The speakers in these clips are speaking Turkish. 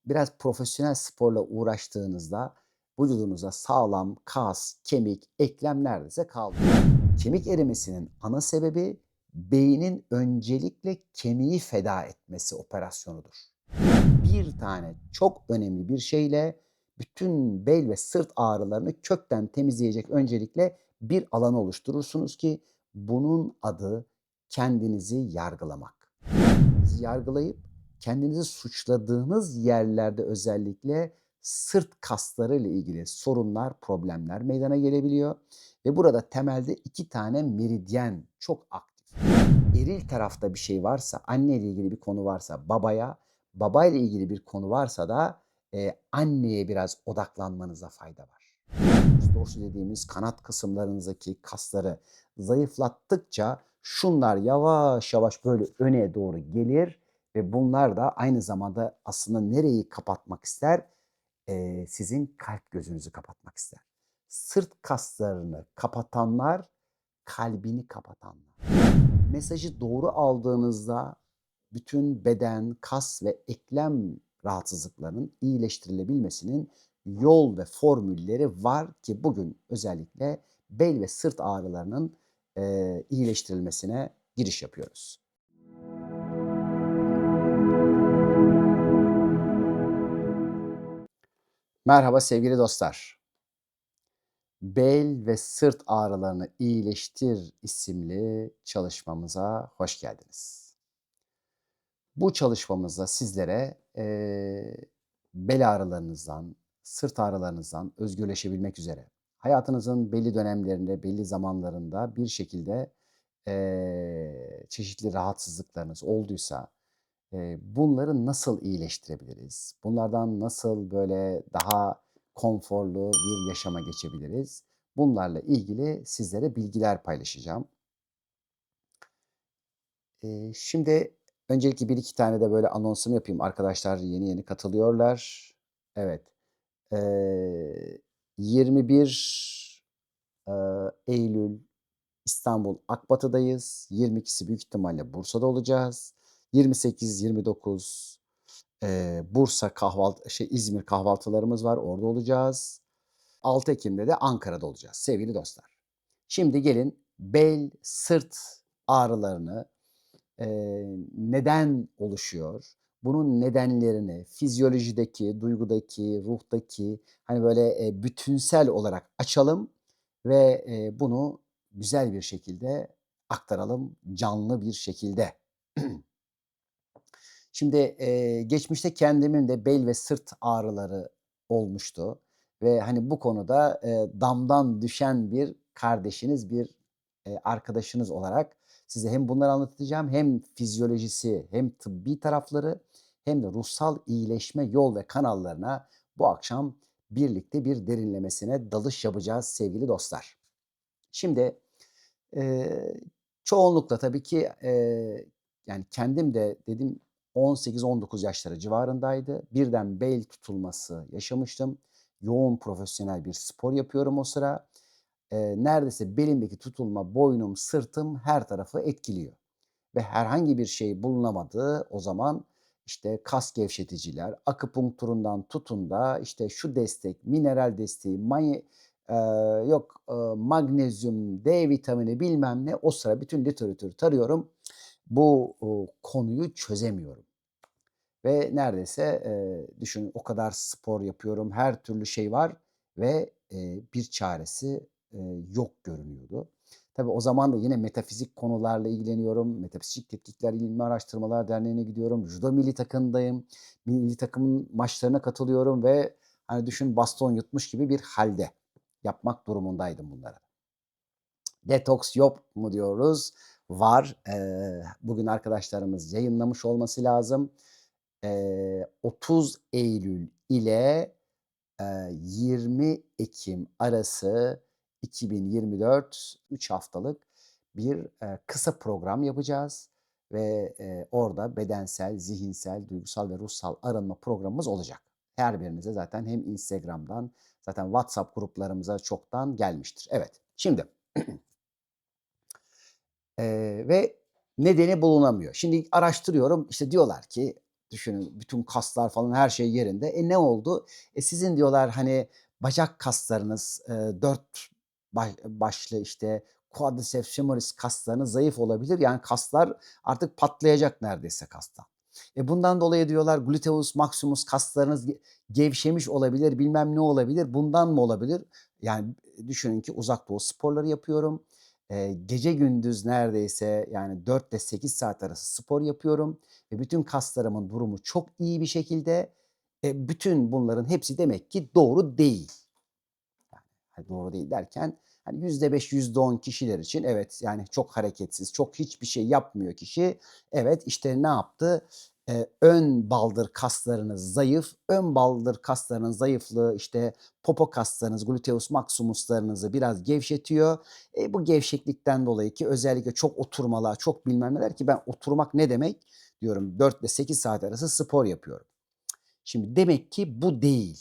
biraz profesyonel sporla uğraştığınızda vücudunuza sağlam kas, kemik, eklem neredeyse kalmıyor. Kemik erimesinin ana sebebi beynin öncelikle kemiği feda etmesi operasyonudur. Bir tane çok önemli bir şeyle bütün bel ve sırt ağrılarını kökten temizleyecek öncelikle bir alanı oluşturursunuz ki bunun adı kendinizi yargılamak. Kendinizi yargılayıp kendinizi suçladığınız yerlerde özellikle sırt kasları ile ilgili sorunlar, problemler meydana gelebiliyor ve burada temelde 2 tane meridyen çok aktif. Eril tarafta bir şey varsa, anne ile ilgili bir konu varsa babaya, babayla ilgili bir konu varsa da, anneye biraz odaklanmanıza fayda var. Dorsi dediğimiz kanat kısımlarınızdaki kasları zayıflattıkça şunlar yavaş yavaş böyle öne doğru gelir ve bunlar da aynı zamanda aslında nereyi kapatmak ister? Sizin kalp gözünüzü kapatmak ister. Sırt kaslarını kapatanlar, kalbini kapatanlar. Mesajı doğru aldığınızda bütün beden, kas ve eklem rahatsızlıklarının iyileştirilebilmesinin yol ve formülleri var ki bugün özellikle bel ve sırt ağrılarının, iyileştirilmesine giriş yapıyoruz. Merhaba sevgili dostlar. "Bel ve sırt ağrılarını iyileştir" isimli çalışmamıza hoş geldiniz. Bu çalışmamızda sizlere, bel ağrılarınızdan, sırt ağrılarınızdan özgürleşebilmek üzere hayatınızın belli dönemlerinde, belli zamanlarında bir şekilde, çeşitli rahatsızlıklarınız olduysa, bunları nasıl iyileştirebiliriz? Bunlardan nasıl böyle daha konforlu bir yaşama geçebiliriz? Bunlarla ilgili sizlere bilgiler paylaşacağım. Şimdi öncelikle bir iki tane de böyle anonsumu yapayım. Arkadaşlar yeni yeni katılıyorlar. Evet. Eee, 21, Eylül İstanbul Akbatı'dayız. 22'si büyük ihtimalle Bursa'da olacağız. 28-29, Bursa İzmir kahvaltılarımız var. Orada olacağız. 6 Ekim'de de Ankara'da olacağız sevgili dostlar. Şimdi gelin bel, sırt ağrılarını neden oluşuyor? Bunun nedenlerini fizyolojideki, duygudaki, ruhtaki, hani, böyle, bütünsel olarak açalım ve, bunu güzel bir şekilde aktaralım, canlı bir şekilde. Şimdi, geçmişte kendimin de bel ve sırt ağrıları olmuştu ve, hani, bu konuda, damdan düşen bir kardeşiniz, bir, arkadaşınız olarak size hem bunları anlatacağım hem fizyolojisi hem tıbbi tarafları hem de ruhsal iyileşme yol ve kanallarına bu akşam birlikte bir derinlemesine dalış yapacağız sevgili dostlar. Şimdi, Eee, çoğunlukla tabii ki, yani kendim de dedim 18-19 yaşları civarındaydı. Birden bel tutulması yaşamıştım. Yoğun profesyonel bir spor yapıyorum o sıra. Neredeyse belimdeki tutulma boynum, sırtım her tarafı etkiliyor ve herhangi bir şey bulunamadığı o zaman, işte, kas gevşeticiler, akupunkturundan tutun da, işte, şu destek, mineral desteği, eee, yok, magnezyum, D vitamini bilmem ne, o sıra bütün literatürü tarıyorum. Bu, konuyu çözemiyorum ve neredeyse, düşünün o kadar spor yapıyorum, her türlü şey var ve, bir çaresi, yok görünüyordu. Tabii o zaman da yine metafizik konularla ilgileniyorum. Metafizik Tetkikler İlmi Araştırmalar Derneği'ne gidiyorum. Judo milli takımdayım. Milli takımın maçlarına katılıyorum ve, hani, düşün baston yutmuş gibi bir halde yapmak durumundaydım bunları. Detoks yok mu diyoruz? Var. Bugün arkadaşlarımız yayınlamış olması lazım. 30 Eylül ile, 20 Ekim arası 2024 3 haftalık bir, kısa program yapacağız ve, orada bedensel, zihinsel, duygusal ve ruhsal arınma programımız olacak. Her birinize zaten hem Instagram'dan zaten WhatsApp gruplarımıza çoktan gelmiştir. Evet, şimdi ve nedeni bulunamıyor. Şimdi araştırıyorum, işte, diyorlar ki, düşünün bütün kaslar falan her şey yerinde. Ne oldu? Sizin diyorlar, hani, bacak kaslarınız, 4 başlı, işte, quadriceps femoris kaslarınız zayıf olabilir. Yani kaslar artık patlayacak neredeyse kastan. Bundan dolayı diyorlar gluteus maximus kaslarınız gevşemiş olabilir, bilmem ne olabilir. Bundan mı olabilir? Yani, düşünün ki Uzak Doğu sporları yapıyorum. Gece gündüz neredeyse yani 4 ile 8 saat arası spor yapıyorum ve bütün kaslarımın durumu çok iyi bir şekilde. Bütün bunların hepsi demek ki doğru değil. Hani, doğru değil derken, hani, %5, %10 kişiler için evet, yani, çok hareketsiz, çok hiçbir şey yapmıyor kişi. Evet, işte, ne yaptı? Ön baldır kaslarınız zayıf, ön baldır kaslarının zayıflığı, işte, popo kaslarınız, gluteus maximus'larınızı biraz gevşetiyor. Bu gevşeklikten dolayı ki özellikle çok oturmalar, çok bilmem neler ki ben oturmak ne demek diyorum 4 ile 8 saat arası spor yapıyorum. Şimdi demek ki bu değil.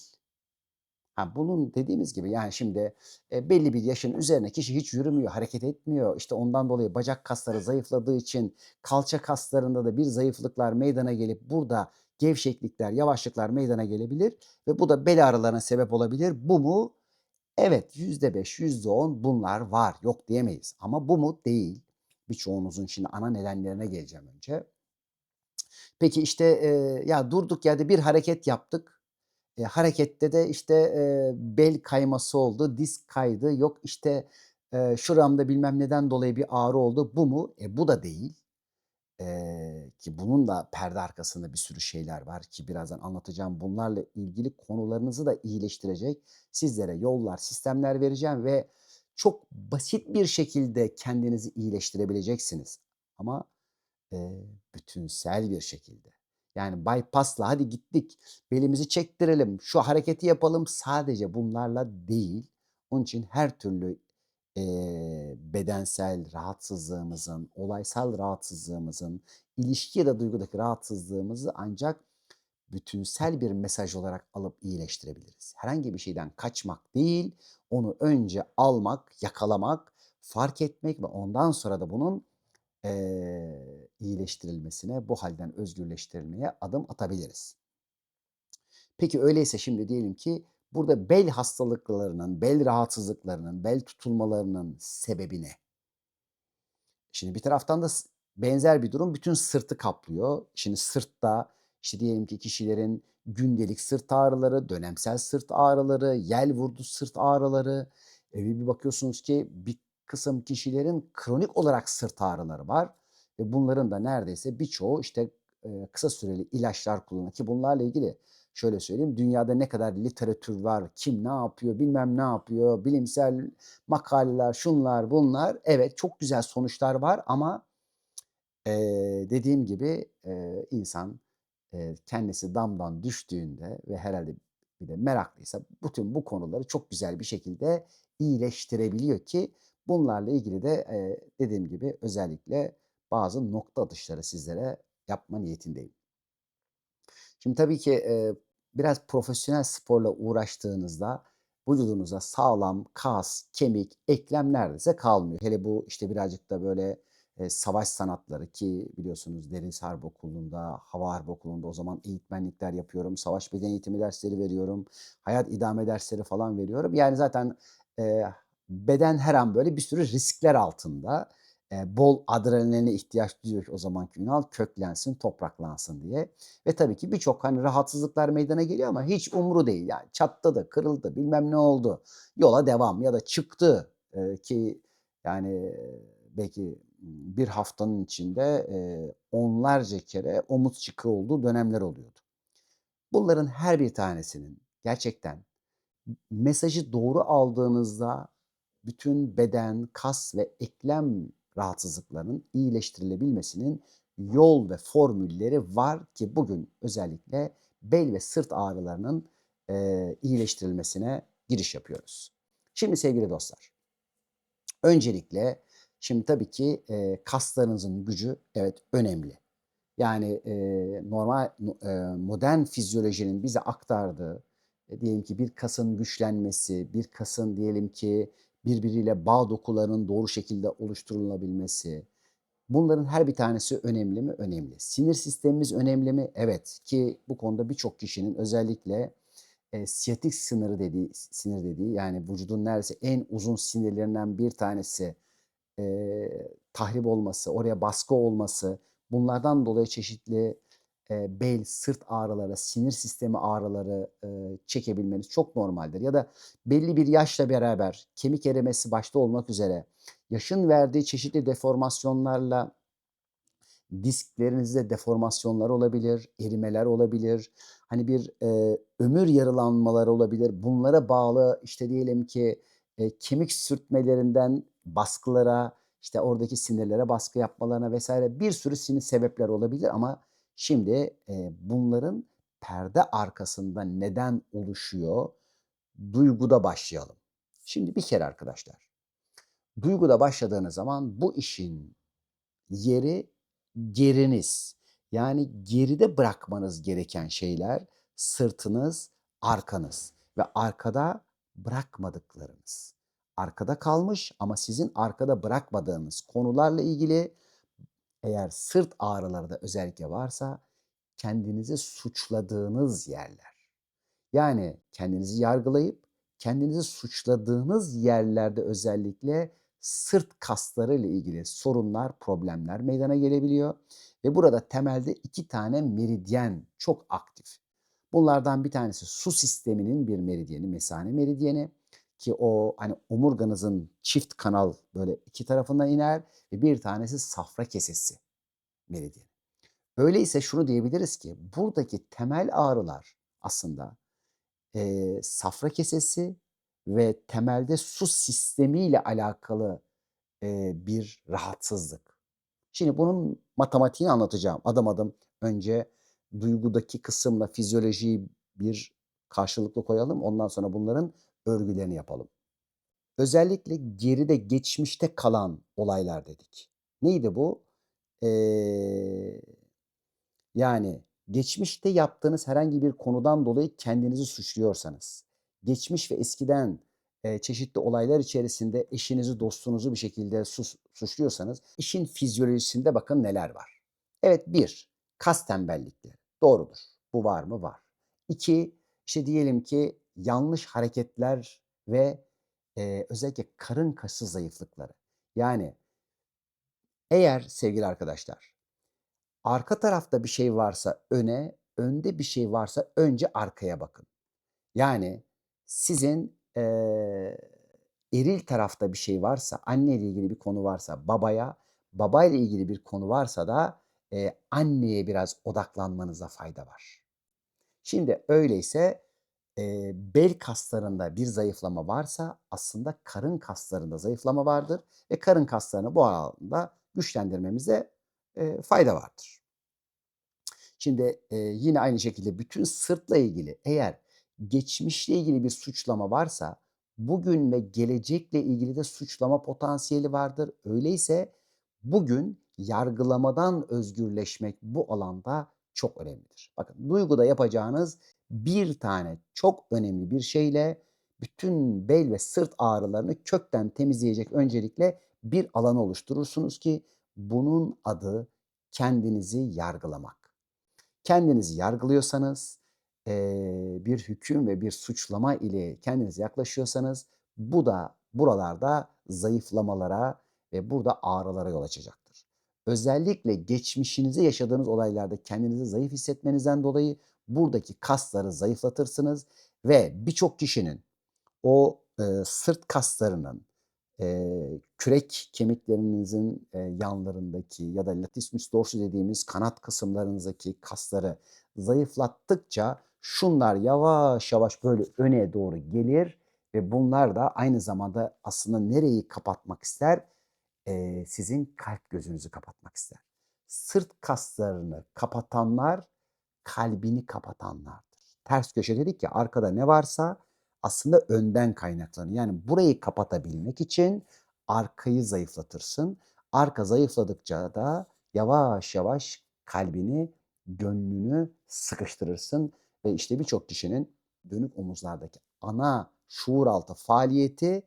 Bunun dediğimiz gibi, yani, şimdi, belli bir yaşın üzerine kişi hiç yürümüyor, hareket etmiyor. İşte, ondan dolayı bacak kasları zayıfladığı için kalça kaslarında da bir zayıflıklar meydana gelip burada gevşeklikler, yavaşlıklar meydana gelebilir ve bu da bel ağrılarına sebep olabilir. Bu mu? Evet, %5, %10 bunlar var, yok diyemeyiz ama bu mu? Değil. Birçoğunuzun şimdi ana nedenlerine geleceğim önce. Peki, işte, ya, durduk yerde bir hareket yaptık. Harekette de, işte, bel kayması oldu, diz kaydı, yok, işte, şuramda bilmem neden dolayı bir ağrı oldu. Bu mu? Bu da değil. Ki bunun da perde arkasında bir sürü şeyler var ki birazdan anlatacağım. Bunlarla ilgili konularınızı da iyileştirecek sizlere yollar, sistemler vereceğim ve çok basit bir şekilde kendinizi iyileştirebileceksiniz. Ama bütünsel bir şekilde. Yani bypass'la hadi gittik, belimizi çektirelim, şu hareketi yapalım sadece bunlarla değil. Onun için her türlü, bedensel rahatsızlığımızın, olaysal rahatsızlığımızın, ilişki ya da duygudaki rahatsızlığımızı ancak bütünsel bir mesaj olarak alıp iyileştirebiliriz. Herhangi bir şeyden kaçmak değil, onu önce almak, yakalamak, fark etmek ve ondan sonra da bunun iyileştirilmesine, bu halden özgürleştirilmeye adım atabiliriz. Peki öyleyse şimdi diyelim ki burada bel hastalıklarının, bel rahatsızlıklarının, bel tutulmalarının sebebi ne? Şimdi bir taraftan da benzer bir durum bütün sırtı kaplıyor. Şimdi sırtta, işte, diyelim ki kişilerin gündelik sırt ağrıları, dönemsel sırt ağrıları, yel vurdu sırt ağrıları, bir bakıyorsunuz ki bir kısım kişilerin kronik olarak sırt ağrıları var ve bunların da neredeyse birçoğu, işte, kısa süreli ilaçlar kullanıyor ki bunlarla ilgili şöyle söyleyeyim, dünyada ne kadar literatür var, kim ne yapıyor, bilmem ne yapıyor, bilimsel makaleler, şunlar, bunlar. Evet, çok güzel sonuçlar var ama, dediğim gibi, insan, kendisi damdan düştüğünde ve herhâlde bir de meraklıysa bütün bu konuları çok güzel bir şekilde iyileştirebiliyor ki bunlarla ilgili de, dediğim gibi özellikle bazı nokta atışları sizlere yapma niyetindeyim. Şimdi tabii ki, biraz profesyonel sporla uğraştığınızda vücudunuza sağlam kas, kemik, eklem neredeyse kalmıyor. Hele bu, işte, birazcık da böyle, savaş sanatları ki biliyorsunuz Deniz Harp Okulu'nda, Hava Harp Okulu'nda o zaman eğitmenlikler yapıyorum. Savaş beden eğitimi dersleri veriyorum. Hayat idame dersleri falan veriyorum. Yani zaten, eee, beden her an böyle bir sürü riskler altında. Bol adrenaline ihtiyaç duyuyor ki o zamanki Ünal köklensin, topraklansın diye. Ve tabii ki birçok, hani, rahatsızlıklar meydana geliyor ama hiç umru değil. Yani çatladı, kırıldı, bilmem ne oldu. Yola devam ya da çıktı, ki yani, belki, bir haftanın içinde, onlarca kere omuz çıkığı olduğu dönemler oluyordu. Bunların her bir tanesinin gerçekten mesajı doğru aldığınızda bütün beden, kas ve eklem rahatsızlıklarının iyileştirilebilmesinin yol ve formülleri var ki bugün özellikle bel ve sırt ağrılarının, iyileştirilmesine giriş yapıyoruz. Şimdi sevgili dostlar, öncelikle şimdi tabii ki, kaslarınızın gücü evet önemli. Yani, normal modern fizyolojinin bize aktardığı, diyelim ki bir kasın güçlenmesi, bir kasın diyelim ki birbiriyle bağ dokularının doğru şekilde oluşturulabilmesi, Bunların her bir tanesi önemli mi? Önemli. Sinir sistemimiz önemli mi? Evet, ki bu konuda birçok kişinin özellikle, siyatik sinir dediği, yani vücudun neredeyse en uzun sinirlerinden bir tanesi, tahrip olması, oraya baskı olması, bunlardan dolayı çeşitli, bel, sırt ağrıları, sinir sistemi ağrıları, çekebilmeniz çok normaldir. Ya da belli bir yaşla beraber kemik erimesi başta olmak üzere yaşın verdiği çeşitli deformasyonlarla disklerinizde deformasyonlar olabilir, erimeler olabilir. Hani bir, ömür yarılanmaları olabilir. Bunlara bağlı, işte, diyelim ki, kemik sürtmelerinden baskılara, işte, oradaki sinirlere baskı yapmalarına vs. bir sürü sinir sebepler olabilir ama şimdi, bunların perde arkasında neden oluşuyor? Duyguda başlayalım. Şimdi bir kere arkadaşlar, duyguda başladığınız zaman bu işin yeri geriniz. Yani geride bırakmanız gereken şeyler sırtınız, arkanız ve arkada bırakmadıklarınız. Arkada kalmış ama sizin arkada bırakmadığınız konularla ilgili eğer sırt ağrıları da özellikle varsa kendinizi suçladığınız yerler. Yani kendinizi yargılayıp kendinizi suçladığınız yerlerde özellikle sırt kasları ile ilgili sorunlar, problemler meydana gelebiliyor ve burada temelde 2 tane meridyen çok aktif. Bunlardan bir tanesi su sisteminin bir meridyeni, mesane meridyeni ki o, hani, omurganızın çift kanal böyle 2 tarafından iner ve bir tanesi safra kesesi meridyeni. Öyleyse şunu diyebiliriz ki buradaki temel ağrılar aslında safra kesesi ve temelde su sistemiyle alakalı, bir rahatsızlık. Şimdi bunun matematiğini anlatacağım adım adım. Önce duygudaki kısımla fizyolojiyi bir karşılıklı koyalım. Ondan sonra bunların örgülerini yapalım. Özellikle geride, geçmişte kalan olaylar dedik. Neydi bu? Eee Yani, geçmişte yaptığınız herhangi bir konudan dolayı kendinizi suçluyorsanız, geçmiş ve eskiden, çeşitli olaylar içerisinde eşinizi, dostunuzu bir şekilde suçluyorsanız işin fizyolojisinde bakın neler var. Evet, bir kas tembellikleri. Doğrudur. Bu var mı? Var. 2 işte diyelim ki yanlış hareketler ve, özellikle karın kası zayıflıkları. Yani, eğer sevgili arkadaşlar arka tarafta bir şey varsa öne, önde bir şey varsa önce arkaya bakın. Yani sizin, eril tarafta bir şey varsa, anneyle ilgili bir konu varsa babaya, babayla ilgili bir konu varsa da, anneye biraz odaklanmanıza fayda var. Şimdi öyleyse, bel kaslarında bir zayıflama varsa aslında karın kaslarında zayıflama vardır ve karın kaslarını bu alanda güçlendirmemize, fayda vardır. Şimdi, yine aynı şekilde bütün sırtla ilgili eğer geçmişle ilgili bir suçlama varsa bugün ve gelecekle ilgili de suçlama potansiyeli vardır. Öyleyse bugün yargılamadan özgürleşmek bu alanda çok önemlidir. Bakın, duyguda yapacağınız bir tane çok önemli bir şeyle bütün bel ve sırt ağrılarını kökten temizleyecek öncelikle bir alan oluşturursunuz ki bunun adı kendinizi yargılamak. Kendinizi yargılıyorsanız, bir hüküm ve bir suçlama ile kendinize yaklaşıyorsanız bu da buralarda zayıflamalara ve burada ağrılara yol açacaktır. Özellikle geçmişinizde yaşadığınız olaylarda kendinizi zayıf hissetmenizden dolayı buradaki kasları zayıflatırsınız ve birçok kişinin o, sırt kaslarının, kürek kemiklerinizin, yanlarındaki ya da latissimus dorsi dediğimiz kanat kısımlarınızdaki kasları zayıflattıkça şunlar yavaş yavaş böyle öne doğru gelir ve bunlar da aynı zamanda aslında nereyi kapatmak ister? Sizin kalp gözünüzü kapatmak ister. Sırt kaslarını kapatanlar kalbini kapatanlardır. Ters köşe dedik ya, arkada ne varsa aslında önden kaynaklanıyor. Yani burayı kapatabilmek için arkayı zayıflatırsın. Arka zayıfladıkça da yavaş yavaş kalbini, gönlünü sıkıştırırsın ve işte birçok kişinin dönük omuzlardaki ana şuur altı faaliyeti,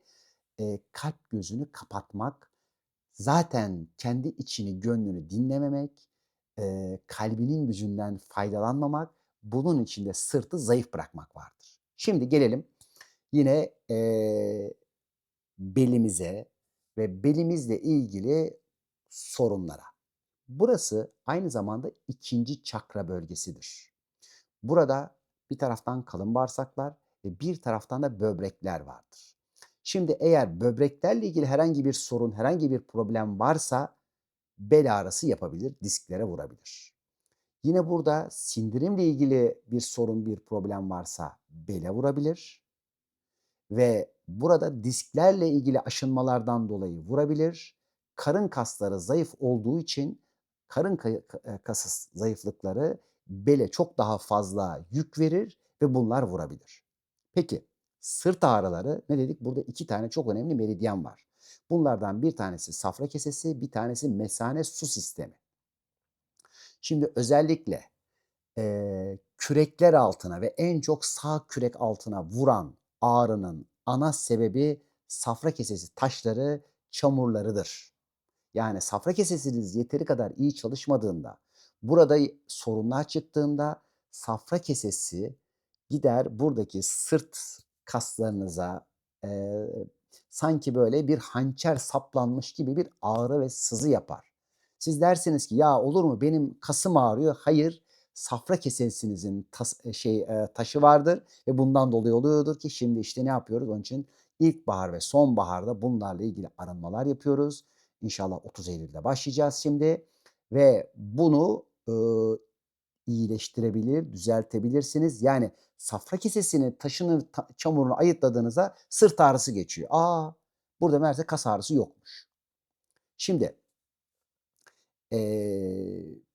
kalp gözünü kapatmak, Zaten kendi içini, gönlünü dinlememek, kalbinin gücünden faydalanmamak, bunun için de sırtı zayıf bırakmak vardır. Şimdi gelelim yine, belimize ve belimizle ilgili sorunlara. Burası aynı zamanda ikinci çakra bölgesidir. Burada bir taraftan kalın bağırsaklar ve bir taraftan da böbrekler vardır. Şimdi eğer böbreklerle ilgili herhangi bir sorun, herhangi bir problem varsa bel ağrısı yapabilir, disklere vurabilir. Yine burada sindirimle ilgili bir sorun, bir problem varsa bele vurabilir ve burada disklerle ilgili aşınmalardan dolayı vurabilir. Karın kasları zayıf olduğu için karın kası zayıflıkları bele çok daha fazla yük verir ve bunlar vurabilir. Peki sırt ağrıları ne dedik? Burada 2 tane çok önemli meridyen var. Bunlardan bir tanesi safra kesesi, bir tanesi mesane su sistemi. Şimdi özellikle kürekler altına ve en çok sağ kürek altına vuran ağrının ana sebebi safra kesesi taşları, çamurlarıdır. Yani safra kesesiniz yeteri kadar iyi çalışmadığında, burada sorunlar çıktığında safra kesesi gider buradaki sırt kaslarınıza, eee, sanki böyle bir hançer saplanmış gibi bir ağrı ve sızı yapar. Siz dersiniz ki, "Ya, olur mu benim kasım ağrıyor." Hayır, safra kesesinizin taşı vardır ve bundan dolayı oluyordur ki şimdi, işte, ne yapıyoruz? Onun için ilkbahar ve sonbaharda bunlarla ilgili arınmalar yapıyoruz. İnşallah 30 Eylül'de başlayacağız şimdi ve bunu, iyileştirebilir, düzeltebilirsiniz. Yani safra kesesini, taşını, çamurunu ayıkladığınızda sırt ağrısı geçiyor. A! Burada meğerse kas ağrısı yokmuş. Şimdi,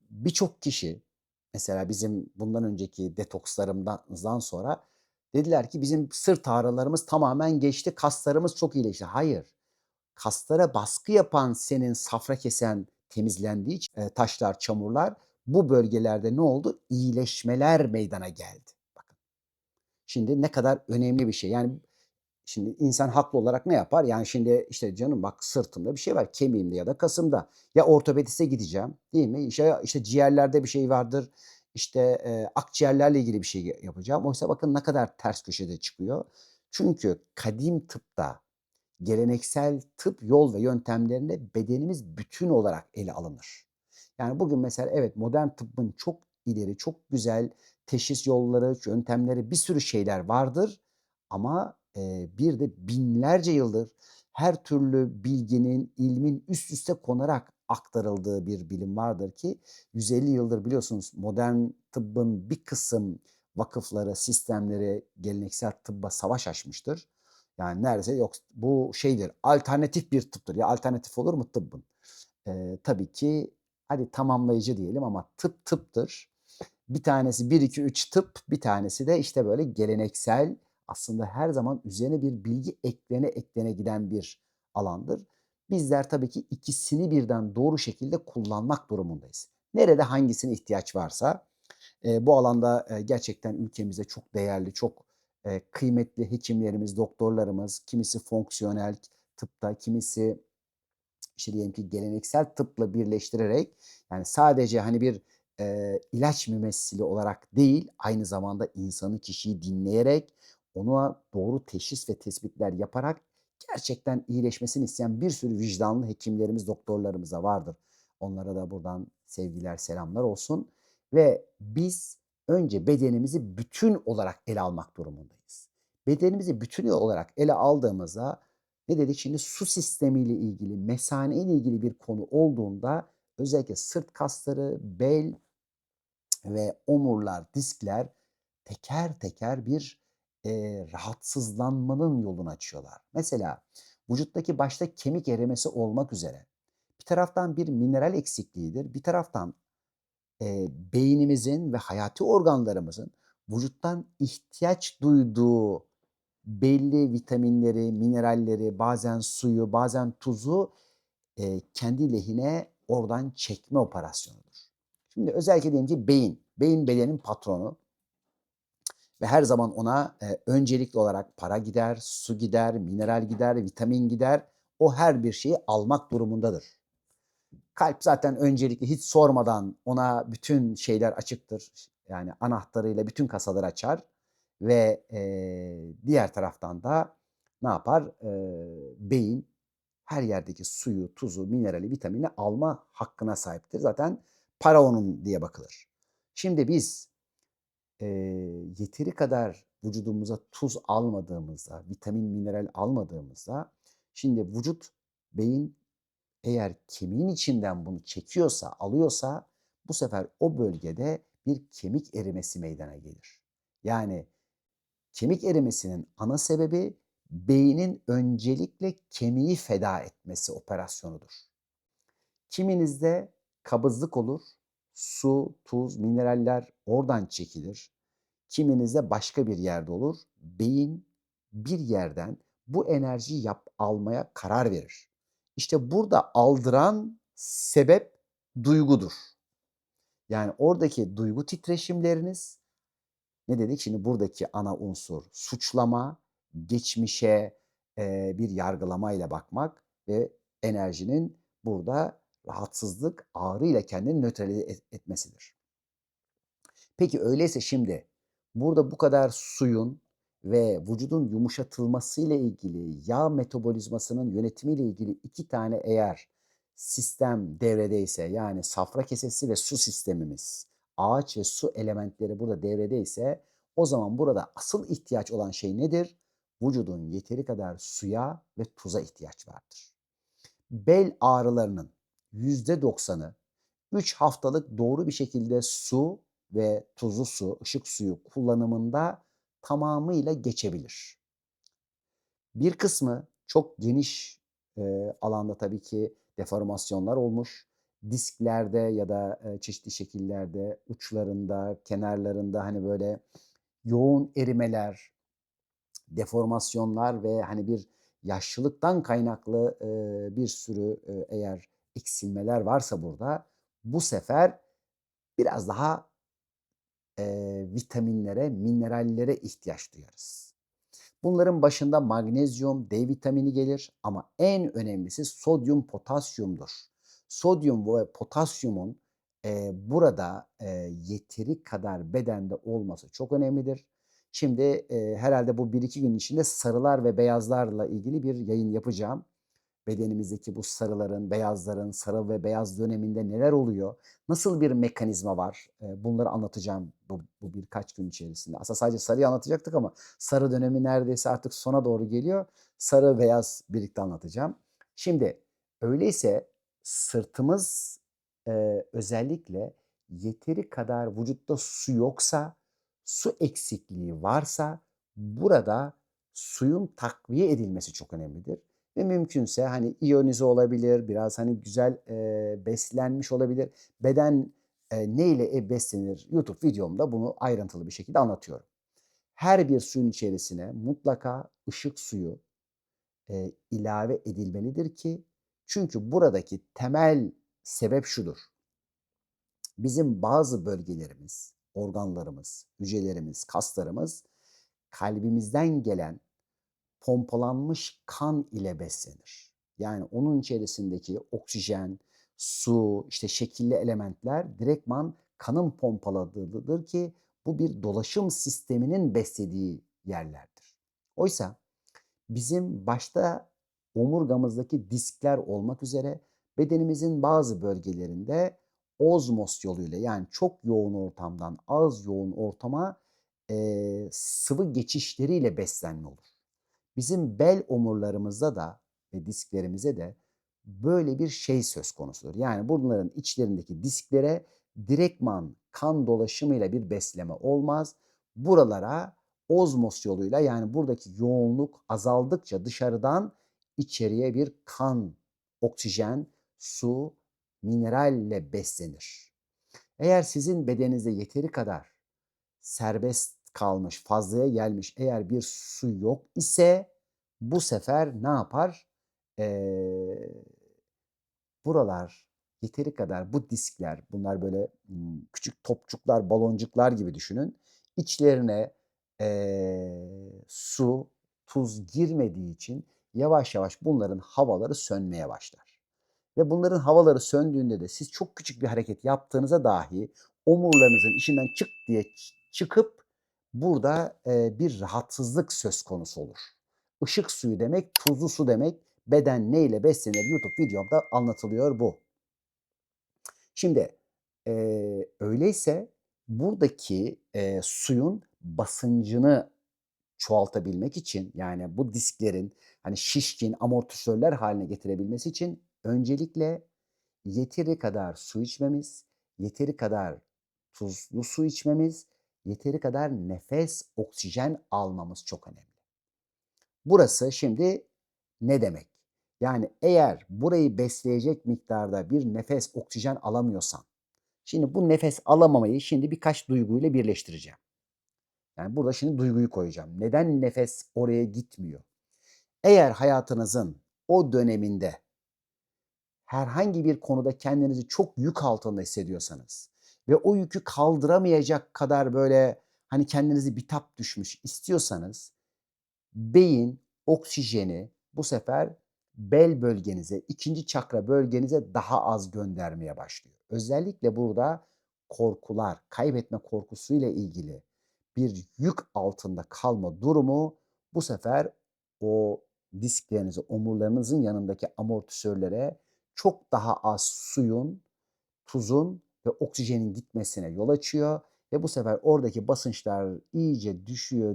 birçok kişi mesela bizim bundan önceki detokslarımdan sonra dediler ki bizim sırt ağrılarımız tamamen geçti, kaslarımız çok iyileşti. Hayır. Kaslara baskı yapan senin safra kesen temizlendiği için, taşlar, çamurlar bu bölgelerde ne oldu? İyileşmeler meydana geldi. Bakın, şimdi ne kadar önemli bir şey. Yani, şimdi insan haklı olarak ne yapar? Yani, şimdi, işte, canım bak sırtımda bir şey var, kemiğimde ya da kasımda. Ya ortopediste gideceğim, değil mi? İşte ciğerlerde bir şey vardır, işte, akciğerlerle ilgili bir şey yapacağım. Oysa bakın ne kadar ters köşede çıkıyor. Çünkü kadim tıpta geleneksel tıp yol ve yöntemlerinde bedenimiz bütün olarak ele alınır. Yani bugün mesela evet modern tıbbın çok ileri, çok güzel teşhis yolları, yöntemleri, bir sürü şeyler vardır ama, bir de binlerce yıldır her türlü bilginin, ilmin üst üste konarak aktarıldığı bir bilim vardır ki 150 yıldır biliyorsunuz modern tıbbın bir kısım vakıfları, sistemleri geleneksel tıbba savaş açmıştır. Yani neredeyse yok bu şeydir, alternatif bir tıptır. Ya alternatif olur mu tıbbın? Tabii ki hadi tamamlayıcı diyelim ama tıp tıptır. Bir tanesi bir 2 3 tıp, bir tanesi de işte böyle geleneksel, aslında her zaman üzerine bir bilgi eklene eklene giden bir alandır. Bizler tabii ki ikisini birden doğru şekilde kullanmak durumundayız. Nerede hangisine ihtiyaç varsa bu alanda, gerçekten ülkemizde çok değerli, çok, kıymetli hekimlerimiz, doktorlarımız, kimisi fonksiyonel tıpta, kimisi işte diyelim ki geleneksel tıpla birleştirerek, yani sadece hani bir, ilaç mümessili olarak değil, aynı zamanda insanı, kişiyi dinleyerek, ona doğru teşhis ve tespitler yaparak gerçekten iyileşmesini isteyen bir sürü vicdanlı hekimlerimiz, doktorlarımız da vardır. Onlara da buradan sevgiler, selamlar olsun ve biz önce bedenimizi bütün olarak ele almak durumundayız. Bedenimizi bütün olarak ele aldığımızda ne dedik şimdi? Su sistemiyle ilgili, mesane ile ilgili bir konu olduğunda özellikle sırt kasları, bel ve omurlar, diskler teker teker bir, rahatsızlanmanın yolunu açıyorlar. Mesela vücuttaki başta kemik erimesi olmak üzere bir taraftan bir mineral eksikliğidir, bir taraftan, beynimizin ve hayati organlarımızın vücuttan ihtiyaç duyduğu belli vitaminleri, mineralleri, bazen suyu, bazen tuzu, kendi lehine oradan çekme operasyonudur. Şimdi özellikle diyelim ki beyin. Beyin bedenin patronu ve her zaman ona, öncelikli olarak para gider, su gider, mineral gider, vitamin gider. o her bir şeyi almak durumundadır. Kalp zaten öncelikle hiç sormadan ona bütün şeyler açıktır. Yani anahtarıyla bütün kasaları açar ve, diğer taraftan da ne yapar? Beyin her yerdeki suyu, tuzu, minerali, vitamini alma hakkına sahiptir. Zaten para onun diye bakılır. Şimdi biz, yeteri kadar vücudumuza tuz almadığımızda, vitamin, mineral almadığımızda şimdi vücut, beyin eğer kemiğin içinden bunu çekiyorsa, alıyorsa bu sefer o bölgede bir kemik erimesi meydana gelir. Yani kemik erimesinin ana sebebi beynin öncelikle kemiği feda etmesi operasyonudur. Kiminizde kabızlık olur, su, tuz, mineraller oradan çekilir. Kiminizde başka bir yerde olur. Beyin bir yerden bu enerjiyi almaya karar verir. İşte burada aldıran sebep duygudur. Yani oradaki duygu titreşimleriniz ne dedik? Şimdi buradaki ana unsur suçlama, geçmişe, bir yargılamayla bakmak ve enerjinin burada rahatsızlık, ağrıyla kendini nötralize etmesidir. Peki öyleyse şimdi burada bu kadar suyun ve vücudun yumuşatılmasıyla ilgili, yağ metabolizmasının yönetimiyle ilgili 2 tane eğer sistem devredeyse, yani safra kesesi ve su sistemimiz, ağaç ve su elementleri burada devredeyse o zaman burada asıl ihtiyaç olan şey nedir? Vücudun yeteri kadar suya ve tuza ihtiyaç vardır. Bel ağrılarının %90'ı 3 haftalık doğru bir şekilde su ve tuzlu su, ışık suyu kullanımında tamamıyla geçebilir. Bir kısmı çok geniş, alanda tabii ki deformasyonlar olmuş. Disklerde ya da, çeşitli şekillerde, uçlarında, kenarlarında, hani, böyle yoğun erimeler, deformasyonlar ve, hani, bir yaşlılıktan kaynaklı, bir sürü, eğer eksilmeler varsa burada, bu sefer biraz daha, vitaminlere, minerallere ihtiyaç duyarız. Bunların başında magnezyum, D vitamini gelir ama en önemlisi sodyum, potasyumdur. Sodyum ve potasyumun, burada, yeteri kadar bedende olması çok önemlidir. Şimdi, herhâlde bu 1-2 gün içinde sarılar ve beyazlarla ilgili bir yayın yapacağım. Bedenimizdeki bu sarıların, beyazların, sarı ve beyaz döneminde neler oluyor? Nasıl bir mekanizma var? Bunları anlatacağım bu birkaç gün içerisinde. Aslında sadece sarıyı anlatacaktık ama sarı dönemi neredeyse artık sona doğru geliyor. Sarı, beyaz birlikte anlatacağım. Şimdi öyleyse sırtımız, özellikle yeteri kadar vücutta su yoksa, su eksikliği varsa burada suyun takviye edilmesi çok önemlidir ve mümkünse, hani, iyonize olabilir, biraz, hani, güzel, beslenmiş olabilir. Beden, neyle, beslenir? YouTube videomda bunu ayrıntılı bir şekilde anlatıyorum. Her bir suyun içerisine mutlaka ışık suyu, ilave edilmelidir ki çünkü buradaki temel sebep şudur: bizim bazı bölgelerimiz, organlarımız, hücrelerimiz, kaslarımız kalbimizden gelen pompalanmış kan ile beslenir. Yani onun içerisindeki oksijen, su, işte şekilli elementler direktman kanın pompaladığıdır ki bu bir dolaşım sisteminin beslediği yerlerdir. Oysa bizim başta omurgamızdaki diskler olmak üzere bedenimizin bazı bölgelerinde ozmos yoluyla yani çok yoğun ortamdan az yoğun ortama sıvı geçişleriyle beslenme olur. Bizim bel omurlarımızda da ve disklerimize de böyle bir şey söz konusudur. Yani bunların içlerindeki disklere direktman kan dolaşımıyla bir besleme olmaz. Buralara ozmos yoluyla yani buradaki yoğunluk azaldıkça dışarıdan içeriye bir kan, oksijen, su, mineralle beslenir. Eğer sizin bedeninizde yeteri kadar serbest kalmış, fazlaya gelmiş eğer bir su yok ise bu sefer ne yapar? Eee, buralar yeteri kadar bu diskler, bunlar böyle, küçük topçuklar, baloncuklar gibi düşünün. İçlerine, su, tuz girmediği için yavaş yavaş bunların havaları sönmeye başlar. Ve bunların havaları söndüğünde de siz çok küçük bir hareket yaptığınıza dahi omurlarınızın içinden çık diye çıkıp burada bir rahatsızlık söz konusu olur. Işık suyu demek, tuzlu su demek. Beden neyle beslenir? YouTube videomda anlatılıyor bu. Şimdi öyleyse buradaki suyun basıncını çoğaltabilmek için, yani bu disklerin hani şişkin amortisörler haline getirebilmesi için öncelikle yeteri kadar su içmemiz, yeteri kadar tuzlu su içmemiz, yeteri kadar nefes, oksijen almamız çok önemli. Burası şimdi ne demek? Yani eğer burayı besleyecek miktarda bir nefes, oksijen alamıyorsan, şimdi bu nefes alamamayı şimdi birkaç duyguyla birleştireceğim. Yani burada şimdi duyguyu koyacağım. Neden nefes oraya gitmiyor? Eğer hayatınızın o döneminde herhangi bir konuda kendinizi çok yük altında hissediyorsanız ve o yükü kaldıramayacak kadar böyle hani kendinizi bitap düşmüş istiyorsanız beyin oksijeni bu sefer bel bölgenize, ikinci çakra bölgenize daha az göndermeye başlıyor. Özellikle burada korkular, kaybetme korkusuyla ilgili bir yük altında kalma durumu bu sefer o disklerinize, omurlarınızın yanındaki amortisörlere çok daha az suyun, tuzun ve oksijenin gitmesine yol açıyor ve bu sefer oradaki basınçlar iyice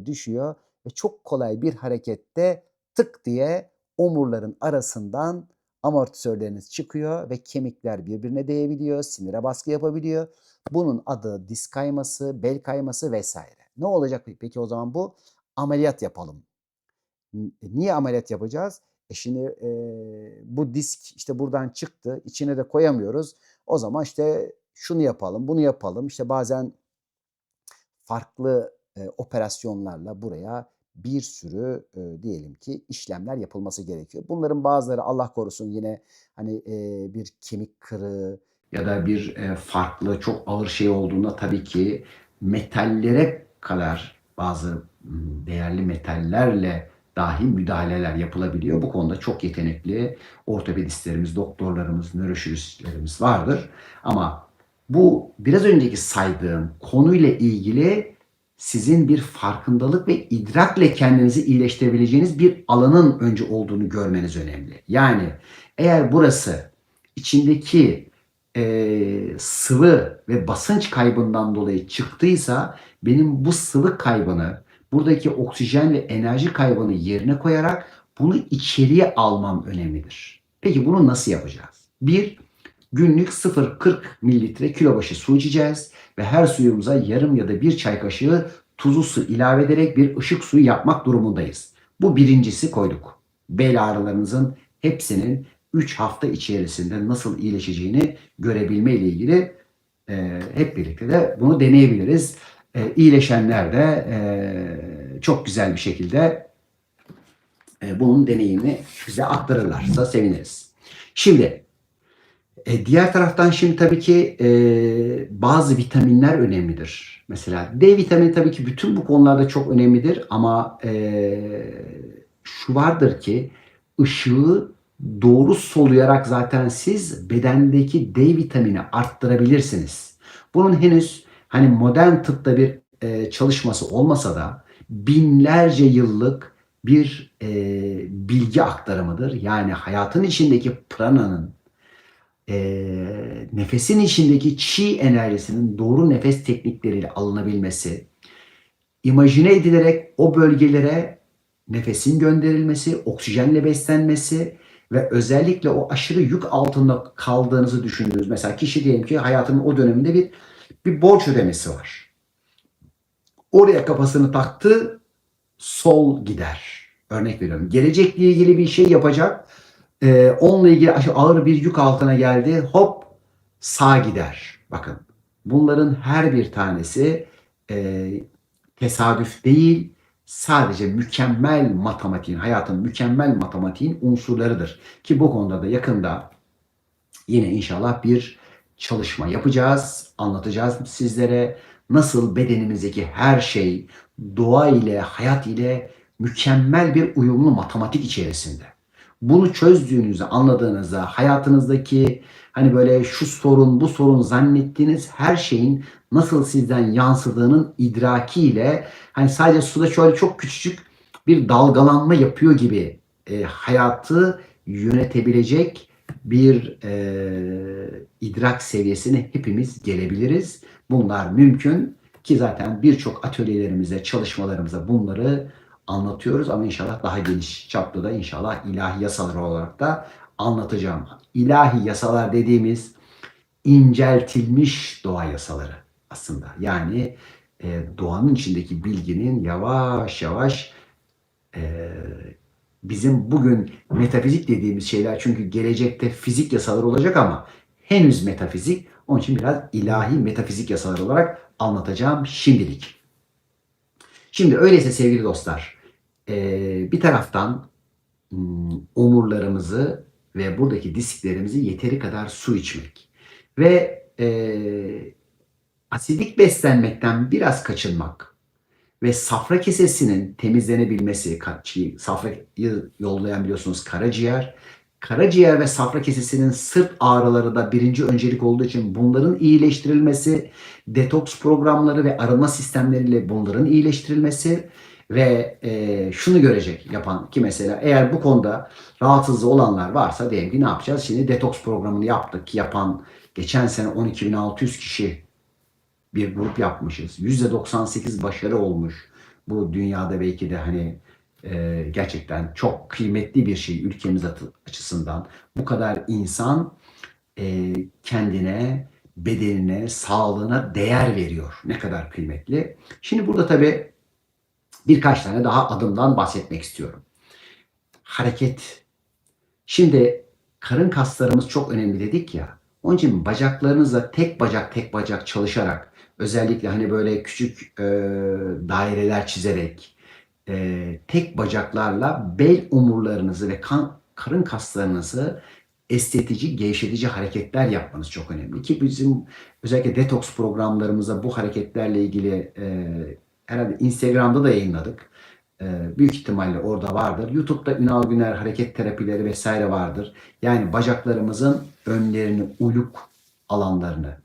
düşüyor ve çok kolay bir harekette tık diye omurların arasından amortisörleriniz çıkıyor ve kemikler birbirine değebiliyor, sinire baskı yapabiliyor. Bunun adı disk kayması, bel kayması vesaire. Ne olacak peki o zaman bu? Ameliyat yapalım. Niye ameliyat yapacağız? Şimdi bu disk işte buradan çıktı, içine de koyamıyoruz. O zaman işte şunu yapalım, bunu yapalım. İşte bazen farklı operasyonlarla buraya bir sürü diyelim ki işlemler yapılması gerekiyor. Bunların bazıları Allah korusun yine hani bir kemik kırığı ya da bir farklı çok ağır şey olduğunda tabii ki metallere kadar bazı değerli metallerle dahi müdahaleler yapılabiliyor. Bu konuda çok yetenekli ortopedistlerimiz, doktorlarımız, nöroşirurjistlerimiz vardır. Ama bu biraz önceki saydığım konuyla ilgili sizin bir farkındalık ve idrakle kendinizi iyileştirebileceğiniz bir alanın önce olduğunu görmeniz önemli. Yani eğer burası içindeki sıvı ve basınç kaybından dolayı çıktıysa benim bu sıvı kaybını, buradaki oksijen ve enerji kaybını yerine koyarak bunu içeriye almam önemlidir. Peki bunu nasıl yapacağız? Bir, günlük 0,40 mililitre kilo başı su içeceğiz ve her suyumuza yarım ya da bir çay kaşığı tuzlu su ilave ederek bir ışık suyu yapmak durumundayız. Bu birincisi koyduk. Bel ağrılarınızın hepsinin 3 hafta içerisinde nasıl iyileşeceğini görebilme ile ilgili hep birlikte de bunu deneyebiliriz. İyileşenler de çok güzel bir şekilde bunun deneyimini bize aktarırlarsa seviniriz. Şimdi diğer taraftan şimdi tabii ki bazı vitaminler önemlidir. Mesela D vitamini tabii ki bütün bu konularda çok önemlidir ama şu vardır ki ışığı doğru soluyarak zaten siz bedendeki D vitamini arttırabilirsiniz. Bunun henüz hani modern tıpta bir çalışması olmasa da binlerce yıllık bir bilgi aktarımıdır. Yani hayatın içindeki prananın nefesin içindeki çi enerjisinin doğru nefes teknikleriyle alınabilmesi, imajine edilerek o bölgelere nefesin gönderilmesi, oksijenle beslenmesi ve özellikle o aşırı yük altında kaldığınızı düşündüğünüz mesela kişi diyelim ki hayatının o döneminde bir borç ödemesi var. Oraya kafasını taktı, sol gider. Örnek veriyorum. Gelecekle ilgili bir şey yapacak. Onunla ilgili ağır bir yük altına geldi. Hop sağ gider. Bakın bunların her bir tanesi tesadüf değil. Sadece mükemmel matematiğin, hayatın mükemmel matematiğin unsurlarıdır. Ki bu konuda da yakında yine inşallah bir çalışma yapacağız, anlatacağız sizlere nasıl bedenimizdeki her şey doğa ile, hayat ile mükemmel bir uyumlu matematik içerisinde. Bunu çözdüğünüzde, anladığınızda hayatınızdaki hani böyle şu sorun, bu sorun zannettiğiniz her şeyin nasıl sizden yansıdığının idrakiyle hani sadece suda şöyle çok küçücük bir dalgalanma yapıyor gibi hayatı yönetebilecek bir idrak seviyesine hepimiz gelebiliriz. Bunlar mümkün ki zaten birçok atölyelerimizde, çalışmalarımızda bunları anlatıyoruz ama inşallah daha geniş çaplı da inşallah ilahi yasalar olarak da anlatacağım. İlahi yasalar dediğimiz inceltilmiş doğa yasaları aslında. Yani doğanın içindeki bilginin yavaş yavaş e, bizim bugün metafizik dediğimiz şeyler çünkü gelecekte fizik yasaları olacak ama henüz metafizik. Onun için biraz ilahi metafizik yasalar olarak anlatacağım şimdilik. Şimdi öyleyse sevgili dostlar, bir taraftan omurlarımızı ve buradaki disklerimizi yeteri kadar su içmek ve asidik beslenmekten biraz kaçınmak ve safra kesesinin temizlenebilmesi, safrayı yollayan biliyorsunuz karaciğer. Karaciğer ve safra kesesinin sırt ağrıları da birinci öncelik olduğu için bunların iyileştirilmesi, detoks programları ve arınma sistemleriyle bunların iyileştirilmesi ve şunu görecek yapan ki mesela eğer bu konuda rahatsızlığı olanlar varsa diyelim ki ne yapacağız? Şimdi detoks programını yaptık. Yapan geçen sene 12.600 kişi bir grup yapmışız. %98 başarı olmuş. Bu dünyada belki de hani gerçekten çok kıymetli bir şey ülkemiz açısından. Bu kadar insan kendine, bedenine, sağlığına değer veriyor. Ne kadar kıymetli. Şimdi burada tabii birkaç tane daha adımdan bahsetmek istiyorum. Hareket. Şimdi karın kaslarımız çok önemli dedik ya. Onun için bacaklarınızla tek bacak çalışarak özellikle hani böyle küçük daireler çizerek tek bacaklarla bel omurlarınızı ve karın kaslarınızı estetici, gevşetici hareketler yapmanız çok önemli. Ki bizim özellikle detoks programlarımızda bu hareketlerle ilgili herhalde Instagram'da da yayınladık. Büyük ihtimalle orada vardır. YouTube'da Ünal Güner hareket terapileri vesaire vardır. Yani bacaklarımızın önlerini, uyluk alanlarını,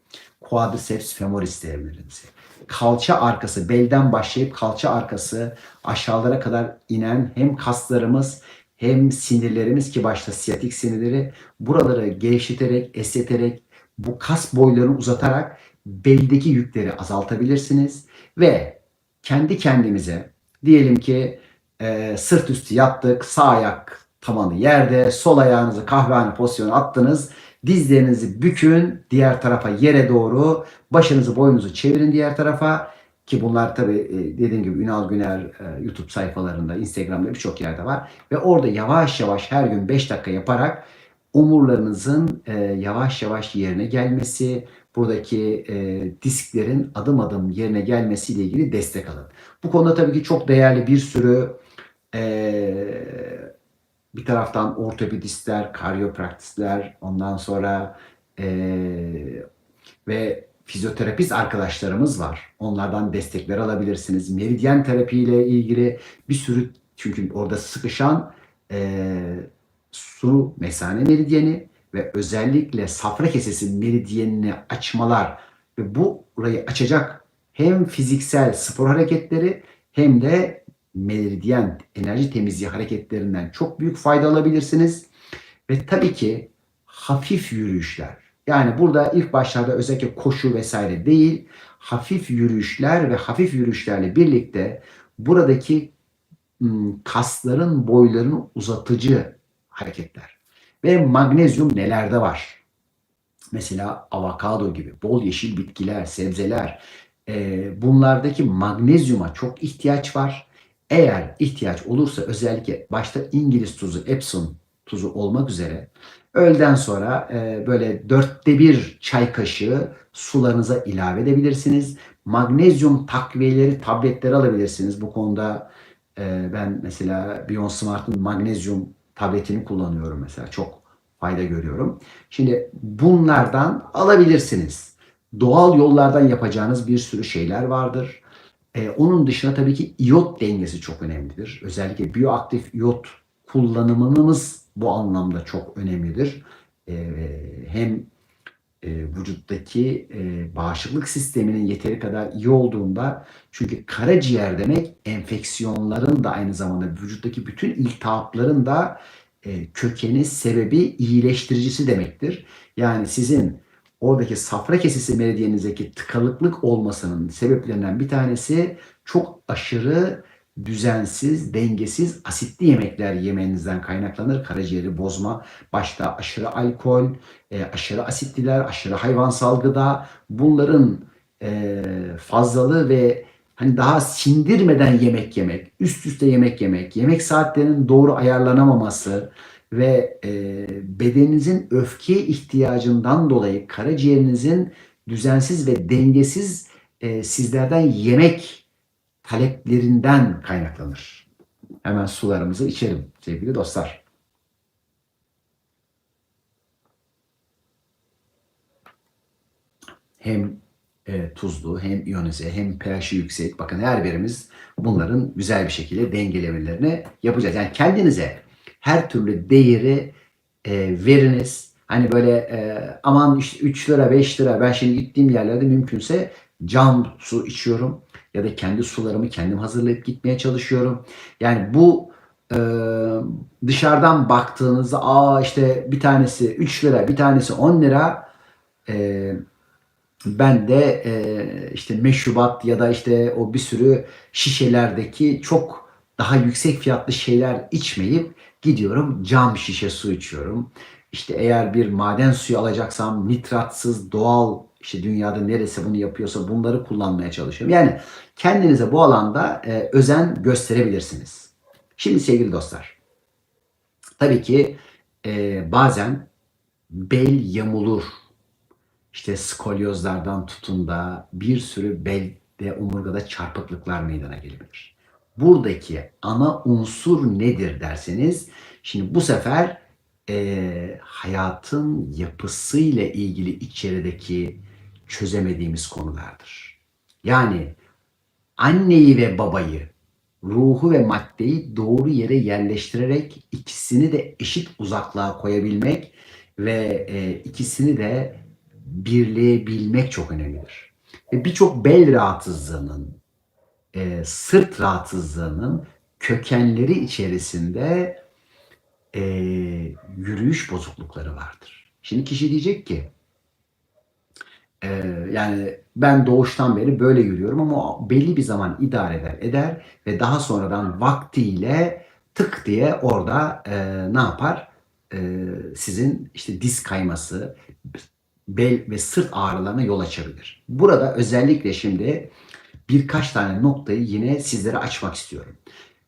quadriceps femoris devlerimizi, kalça arkası, belden başlayıp kalça arkası aşağılara kadar inen hem kaslarımız hem sinirlerimiz ki başta siyatik sinirleri buraları gevşeterek, esneterek, bu kas boylarını uzatarak beldeki yükleri azaltabilirsiniz ve kendi kendimize diyelim ki sırt üstü yattık, sağ ayak tabanı yerde, sol ayağınızı kahvehane pozisyonu attınız. Dizlerinizi bükün diğer tarafa yere doğru, başınızı boynunuzu çevirin diğer tarafa ki bunlar tabii dediğim gibi Ünal Güner YouTube sayfalarında, Instagram'da birçok yerde var ve orada yavaş yavaş her gün 5 dakika yaparak omurlarınızın yavaş yavaş yerine gelmesi, buradaki disklerin adım adım yerine gelmesiyle ilgili destek alın. Bu konuda tabii ki çok değerli bir sürü bir taraftan ortopedistler, karyopraktistler, ondan sonra ve fizyoterapist arkadaşlarımız var. Onlardan destekler alabilirsiniz. Meridyen terapi ile ilgili bir sürü çünkü orada sıkışan su mesane meridyeni ve özellikle safra kesesi meridyenini açmalar ve burayı açacak hem fiziksel spor hareketleri hem de meridyen enerji temizliği hareketlerinden çok büyük fayda alabilirsiniz. Ve tabii ki hafif yürüyüşler. Yani burada ilk başlarda özellikle koşu vesaire değil, hafif yürüyüşler ve hafif yürüyüşlerle birlikte buradaki kasların boylarını uzatıcı hareketler. Ve magnezyum nelerde var? Mesela avokado gibi bol yeşil bitkiler, sebzeler. Bunlardaki magnezyuma çok ihtiyaç var. Eğer ihtiyaç olursa özellikle başta İngiliz tuzu, Epsom tuzu olmak üzere öğleden sonra böyle 1/4 çay kaşığı sularınıza ilave edebilirsiniz. Magnezyum takviyeleri, tabletleri alabilirsiniz. Bu konuda ben mesela Beyond Smart'ın magnezyum tabletini kullanıyorum mesela. Çok fayda görüyorum. Şimdi bunlardan alabilirsiniz. Doğal yollardan yapacağınız bir sürü şeyler vardır. Onun dışında tabii ki iyot dengesi çok önemlidir. Özellikle biyoaktif iyot kullanımımız bu anlamda çok önemlidir. Hem vücuttaki bağışıklık sisteminin yeteri kadar iyi olduğunda, çünkü karaciğer demek enfeksiyonların da aynı zamanda vücuttaki bütün iltihapların da kökeni, sebebi, iyileştiricisi demektir. Yani sizin oradaki safra kesesi meridyeninizdeki tıkanıklık olmasının sebeplerinden bir tanesi çok aşırı düzensiz, dengesiz, asitli yemekler yemenizden kaynaklanır. Karaciğeri bozma, başta aşırı alkol, aşırı asitliler, aşırı hayvansal gıda, bunların fazlalığı ve hani daha sindirmeden yemek yemek, üst üste yemek yemek, yemek saatlerinin doğru ayarlanamaması ve bedeninizin öfke ihtiyacından dolayı karaciğerinizin düzensiz ve dengesiz sizlerden yemek taleplerinden kaynaklanır. Hemen sularımızı içelim sevgili dostlar. Hem tuzlu, hem iyonize, hem pH'i yüksek. Bakın her birimiz bunların güzel bir şekilde dengelemelerini yapacağız. Yani kendinize her türlü değeri veriniz. Hani böyle aman işte 3 lira 5 lira, ben şimdi gittiğim yerlerde mümkünse cam su içiyorum ya da kendi sularımı kendim hazırlayıp gitmeye çalışıyorum. Yani bu e, dışarıdan baktığınızda işte bir tanesi 3 lira, bir tanesi 10 lira, e, ben de işte meşrubat ya da işte o bir sürü şişelerdeki çok daha yüksek fiyatlı şeyler içmeyip gidiyorum cam şişe su içiyorum. İşte eğer bir maden suyu alacaksam nitratsız, doğal, işte dünyada neresi bunu yapıyorsa bunları kullanmaya çalışıyorum. Yani kendinize bu alanda özen gösterebilirsiniz. Şimdi sevgili dostlar, tabii ki bazen bel yamulur. İşte skolyozlardan tutun da bir sürü belde, omurgada çarpıklıklar meydana gelebilir. Buradaki ana unsur nedir derseniz, şimdi bu sefer hayatın yapısıyla ilgili içerideki çözemediğimiz konulardır. Yani anneyi ve babayı, ruhu ve maddeyi doğru yere yerleştirerek ikisini de eşit uzaklığa koyabilmek ve ikisini de birleyebilmek çok önemlidir. Ve birçok bel rahatsızlığının, sırt rahatsızlığının kökenleri içerisinde e, yürüyüş bozuklukları vardır. Şimdi kişi diyecek ki, yani ben doğuştan beri böyle yürüyorum ama belli bir zaman idare eder ve daha sonradan vaktiyle tık diye orada ne yapar? Sizin işte diz kayması, bel ve sırt ağrılarına yol açabilir. Burada özellikle şimdi birkaç tane noktayı yine sizlere açmak istiyorum.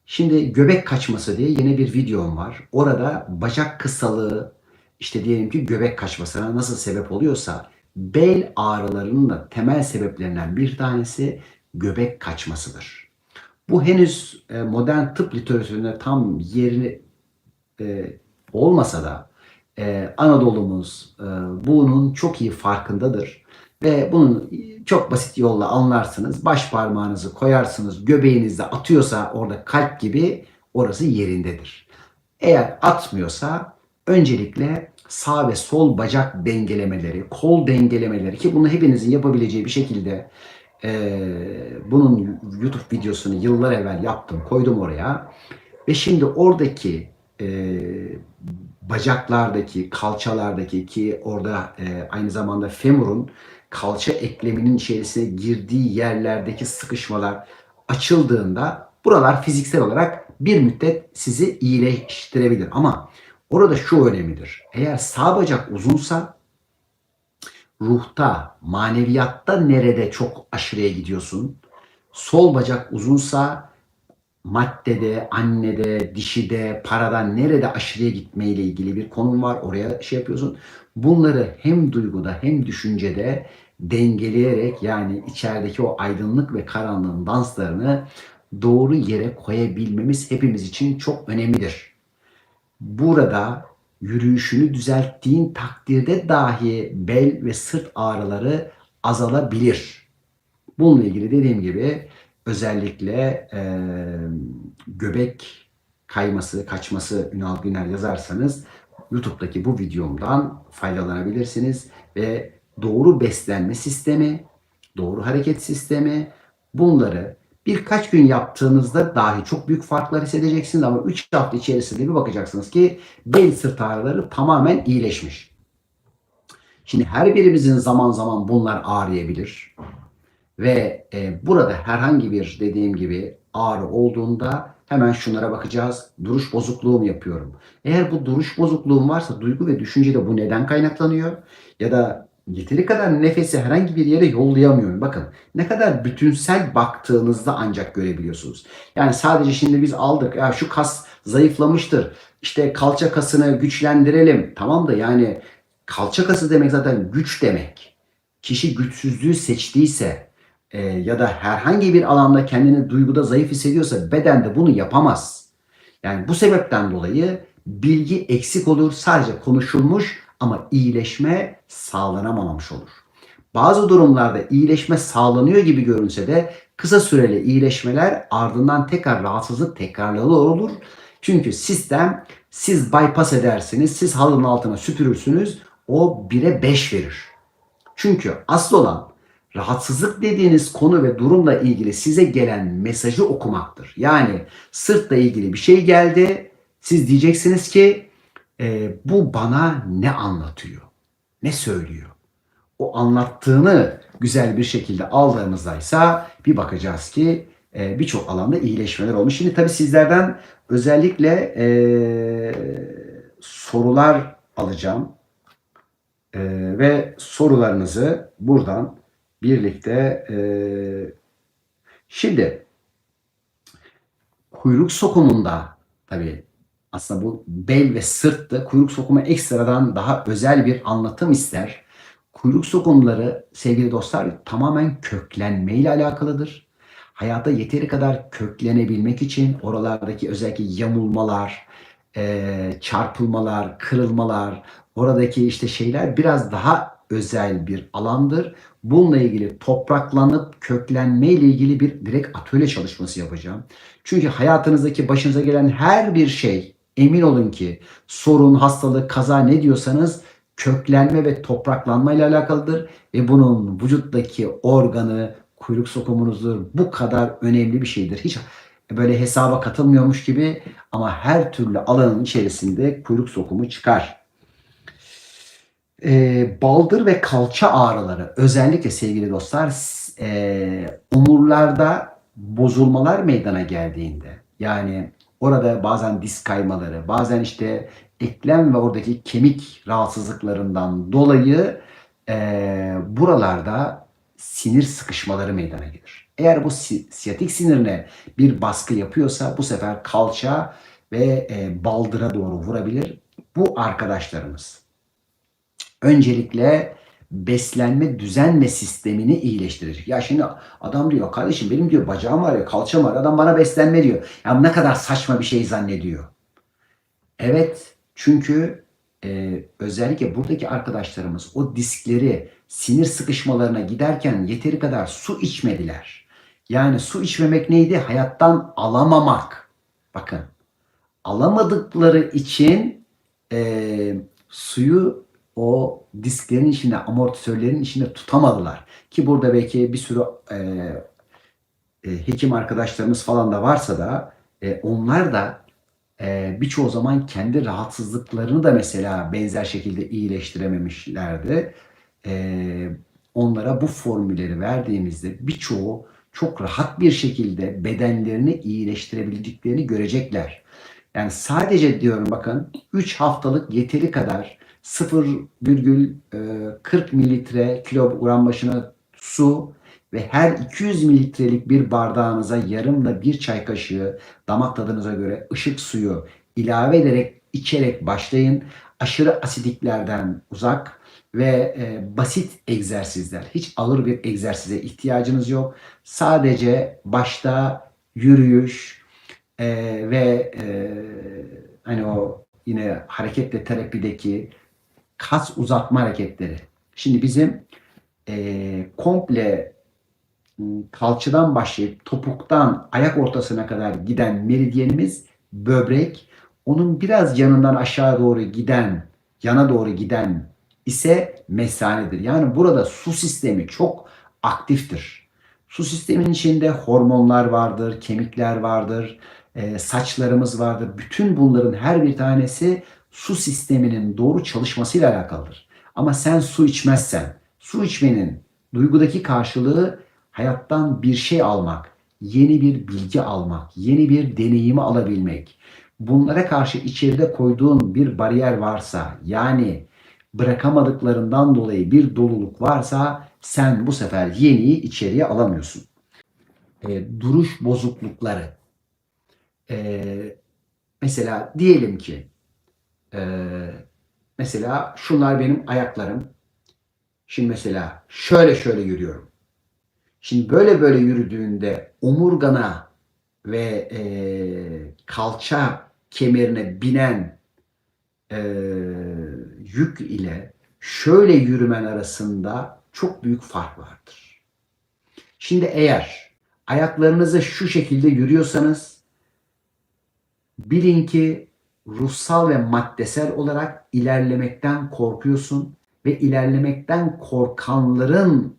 Şimdi göbek kaçması diye yine bir videom var. Orada bacak kısalığı, işte diyelim ki göbek kaçmasına nasıl sebep oluyorsa, bel ağrılarının da temel sebeplerinden bir tanesi göbek kaçmasıdır. Bu henüz modern tıp literatüründe tam yerini olmasa da Anadolu'muz bunun çok iyi farkındadır. Ve bunun çok basit yolla anlarsınız. Baş parmağınızı koyarsınız, göbeğinizde atıyorsa orada kalp gibi, orası yerindedir. Eğer atmıyorsa öncelikle sağ ve sol bacak dengelemeleri, kol dengelemeleri, ki bunu hepinizin yapabileceği bir şekilde bunun YouTube videosunu yıllar evvel yaptım, koydum oraya. Ve şimdi oradaki bacaklardaki, kalçalardaki, ki orada aynı zamanda femurun kalça ekleminin içerisine girdiği yerlerdeki sıkışmalar açıldığında buralar fiziksel olarak bir müddet sizi iyileştirebilir. Ama orada şu önemlidir. Eğer sağ bacak uzunsa ruhta, maneviyatta nerede çok aşırıya gidiyorsun? Sol bacak uzunsa maddede, annede, dişide, paradan nerede aşırıya gitmeyle ilgili bir konum var. Oraya şey yapıyorsun. Bunları hem duyguda hem düşüncede dengeleyerek, yani içerideki o aydınlık ve karanlığın danslarını doğru yere koyabilmemiz hepimiz için çok önemlidir. Burada yürüyüşünü düzelttiğin takdirde dahi bel ve sırt ağrıları azalabilir. Bununla ilgili dediğim gibi özellikle göbek kayması, kaçması Ünal Güner yazarsanız YouTube'daki bu videomdan faydalanabilirsiniz ve doğru beslenme sistemi, doğru hareket sistemi, bunları birkaç gün yaptığınızda dahi çok büyük farklar hissedeceksiniz ama 3 hafta içerisinde bir bakacaksınız ki bel sırt ağrıları tamamen iyileşmiş. Şimdi her birimizin zaman zaman bunlar ağrıyabilir. Ve burada herhangi bir dediğim gibi ağrı olduğunda hemen şunlara bakacağız. Duruş bozukluğu mu yapıyorum? Eğer bu duruş bozukluğum varsa duygu ve düşüncede bu neden kaynaklanıyor? Ya da yeteri kadar nefesi herhangi bir yere yollayamıyorum. Bakın ne kadar bütünsel baktığınızda ancak görebiliyorsunuz. Yani sadece şimdi biz aldık ya şu kas zayıflamıştır. İşte kalça kasını güçlendirelim. Tamam da yani kalça kası demek zaten güç demek. Kişi güçsüzlüğü seçtiyse ya da herhangi bir alanda kendini duyguda zayıf hissediyorsa bedende bunu yapamaz. Yani bu sebepten dolayı bilgi eksik olur, sadece konuşulmuş ama iyileşme sağlanamamış olur. Bazı durumlarda iyileşme sağlanıyor gibi görünse de kısa süreli iyileşmeler ardından tekrar rahatsızlık tekrarlı olur. Çünkü sistem siz bypass edersiniz, siz halının altına süpürürsünüz, o 1'e 5 verir. Çünkü asıl olan rahatsızlık dediğiniz konu ve durumla ilgili size gelen mesajı okumaktır. Yani sırtla ilgili bir şey geldi. Siz diyeceksiniz ki bu bana ne anlatıyor? Ne söylüyor? O anlattığını güzel bir şekilde aldığımızdaysa bir bakacağız ki birçok alanda iyileşmeler olmuş. Şimdi tabii sizlerden özellikle sorular alacağım. Ve sorularınızı buradan birlikte şimdi kuyruk sokumunda tabii aslında bu bel ve sırtta kuyruk sokumu ekstradan daha özel bir anlatım ister. Kuyruk sokumları sevgili dostlar tamamen köklenme ile alakalıdır. Hayata yeteri kadar köklenebilmek için oralardaki özellikle yamulmalar, çarpılmalar, kırılmalar, oradaki işte şeyler biraz daha özel bir alandır. Bununla ilgili topraklanıp köklenme ile ilgili bir direkt atölye çalışması yapacağım. Çünkü hayatınızdaki başınıza gelen her bir şey emin olun ki sorun, hastalık, kaza ne diyorsanız köklenme ve topraklanma ile alakalıdır ve bunun vücuttaki organı, kuyruk sokumunuzdur. Bu kadar önemli bir şeydir. Hiç böyle hesaba katılmıyormuş gibi ama her türlü alanın içerisinde kuyruk sokumu çıkar. Baldır ve kalça ağrıları özellikle sevgili dostlar omurlarda bozulmalar meydana geldiğinde yani orada bazen disk kaymaları bazen işte eklem ve oradaki kemik rahatsızlıklarından dolayı buralarda sinir sıkışmaları meydana gelir. Eğer bu siyatik sinirine bir baskı yapıyorsa bu sefer kalça ve baldıra doğru vurabilir. Bu arkadaşlarımız öncelikle beslenme düzen ve sistemini iyileştirecek. Ya şimdi adam diyor kardeşim benim diyor bacağım var ya kalçam var adam bana beslenme diyor. Ya ne kadar saçma bir şey zannediyor. Evet çünkü özellikle buradaki arkadaşlarımız o diskleri sinir sıkışmalarına giderken yeteri kadar su içmediler. Yani su içmemek neydi? Hayattan alamamak. Bakın alamadıkları için suyu o disklerin içinde, amortisörlerin içinde tutamadılar. Ki burada belki bir sürü hekim arkadaşlarımız falan da varsa da onlar da birçoğu zaman kendi rahatsızlıklarını da mesela benzer şekilde iyileştirememişlerdi. Onlara bu formülleri verdiğimizde birçoğu çok rahat bir şekilde bedenlerini iyileştirebildiklerini görecekler. Yani sadece diyorum bakın 3 haftalık yeteri kadar 0,40 mililitre kilogram başına su ve her 200 mililitrelik bir bardağınıza yarımla bir çay kaşığı damak tadınıza göre ışık suyu ilave ederek içerek başlayın. Aşırı asidiklerden uzak ve basit egzersizler. Hiç ağır bir egzersize ihtiyacınız yok. Sadece başta yürüyüş, ve hani o yine hareketle terapideki kas uzatma hareketleri. Şimdi bizim komple kalçadan başlayıp topuktan ayak ortasına kadar giden meridyenimiz böbrek. Onun biraz yanından aşağı doğru giden, yana doğru giden ise mesanedir. Yani burada su sistemi çok aktiftir. Su sistemin içinde hormonlar vardır, kemikler vardır, saçlarımız vardır. Bütün bunların her bir tanesi su sisteminin doğru çalışmasıyla alakalıdır. Ama sen su içmezsen, su içmenin duygudaki karşılığı hayattan bir şey almak, yeni bir bilgi almak, yeni bir deneyimi alabilmek. Bunlara karşı içeride koyduğun bir bariyer varsa, yani bırakamadıklarından dolayı bir doluluk varsa sen bu sefer yeniyi içeriye alamıyorsun. Duruş bozuklukları. E, Mesela diyelim ki e, mesela şunlar benim ayaklarım. Şimdi mesela şöyle şöyle yürüyorum. Şimdi böyle böyle yürüdüğünde omurgana ve kalça kemerine binen e, yük ile şöyle yürümen arasında çok büyük fark vardır. Şimdi eğer ayaklarınızı şu şekilde yürüyorsanız bilin ki ruhsal ve maddesel olarak ilerlemekten korkuyorsun ve ilerlemekten korkanların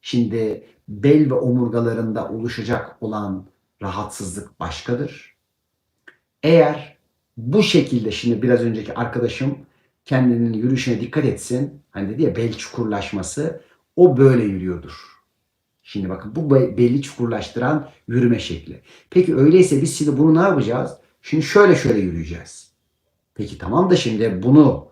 şimdi bel ve omurgalarında oluşacak olan rahatsızlık başkadır. Eğer bu şekilde şimdi biraz önceki arkadaşım kendinin yürüyüşüne dikkat etsin. Hani dedi ya bel çukurlaşması o böyle yürüyordur. Şimdi bakın bu belli çukurlaştıran yürüme şekli. Peki öyleyse biz şimdi bunu ne yapacağız? Şimdi şöyle şöyle yürüyeceğiz. Peki tamam da şimdi bunu